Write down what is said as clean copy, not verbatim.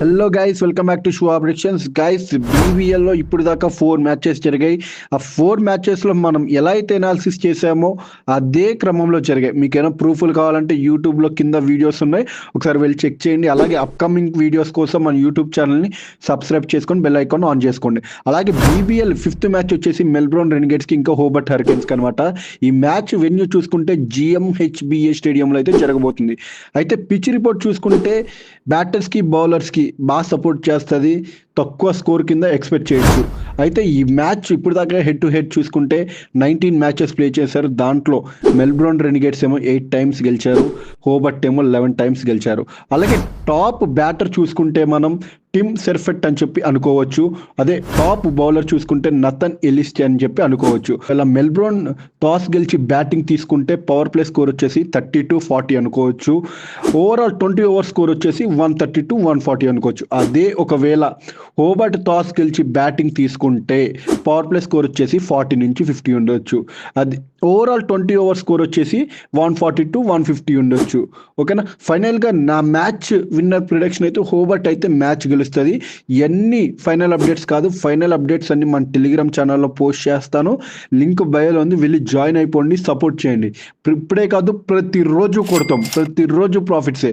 Hello guys, welcome back to show predictions. Guys, బీవీఎల్లో ఇప్పుడు దాకా 4 మ్యాచెస్ జరిగాయి. ఆ 4 మ్యాచెస్లో మనం ఎలా అయితే అనాలిసిస్ చేసామో అదే క్రమంలో జరిగాయి. మీకేమైనా ప్రూఫ్లు కావాలంటే యూట్యూబ్లో కింద వీడియోస్ ఉన్నాయి, ఒకసారి వెళ్ళి చెక్ చేయండి. అలాగే అప్కమింగ్ వీడియోస్ కోసం మన యూట్యూబ్ ఛానల్ని సబ్స్క్రైబ్ చేసుకొని బెల్ ఐకాన్ ఆన్ చేసుకోండి. అలాగే బీబీఎల్ 5th మ్యాచ్ వచ్చేసి మెల్బోర్న్ రెనిగేట్స్కి ఇంకా హోబర్ట్ హరికేన్స్కి అనమాట. ఈ మ్యాచ్ వెన్యూ చూసుకుంటే జిఎంహెచ్బిఏ స్టేడియంలో అయితే జరగబోతుంది. అయితే పిచ్ రిపోర్ట్ చూసుకుంటే బ్యాటర్స్కి బౌలర్స్కి బాగా సపోర్ట్ చేస్తుంది, తక్కువ స్కోర్ కింద ఎక్స్పెక్ట్ చేయొచ్చు. అయితే ఈ మ్యాచ్ ఇప్పుడు దాకా హెడ్ టు హెడ్ చూసుకుంటే 19 మ్యాచెస్ ప్లే చేశారు. దాంట్లో మెల్బోర్న్ రెనిగేట్స్ ఏమో 8 టైమ్స్ గెలిచారు, హోబర్ట్ ఏమో 11 టైమ్స్ గెలిచారు. అలాగే టాప్ బ్యాటర్ చూసుకుంటే మనం టిమ్ సెర్ఫెట్ అని చెప్పి అనుకోవచ్చు. అదే టాప్ బౌలర్ చూసుకుంటే నథన్ ఎలిస్టే అని చెప్పి అనుకోవచ్చు. ఇలా మెల్బోర్న్ టాస్ గెలిచి బ్యాటింగ్ తీసుకుంటే పవర్ ప్లే స్కోర్ వచ్చేసి 30-40 అనుకోవచ్చు. ఓవరాల్ 20 ఓవర్ స్కోర్ వచ్చేసి 130-140 అనుకోవచ్చు. అదే ఒకవేళ హోబర్ట్ టాస్ గెలిచి బ్యాటింగ్ తీసుకుంటే పవర్ ప్లే స్కోర్ వచ్చేసి 40-50 ఉండొచ్చు. అది ఓవరాల్ 20 ఓవర్ స్కోర్ వచ్చేసి 140-150 ఉండొచ్చు. ఓకేనా. ఫైనల్గా నా మ్యాచ్ విన్నర్ ప్రిడిక్షన్ అయితే హోబర్ట్ అయితే మ్యాచ్ గెలుస్తుంది. ఎన్ని ఫైనల్ అప్డేట్స్ కాదు, ఫైనల్ అప్డేట్స్ అన్ని మన టెలిగ్రామ్ ఛానల్లో పోస్ట్ చేస్తాను. లింక్ బయోలో ఉంది, వెళ్ళి జాయిన్ అయిపోండి, సపోర్ట్ చేయండి. ఇప్పుడే కాదు, ప్రతిరోజు కొడతాం, ప్రతిరోజు ప్రాఫిట్సే.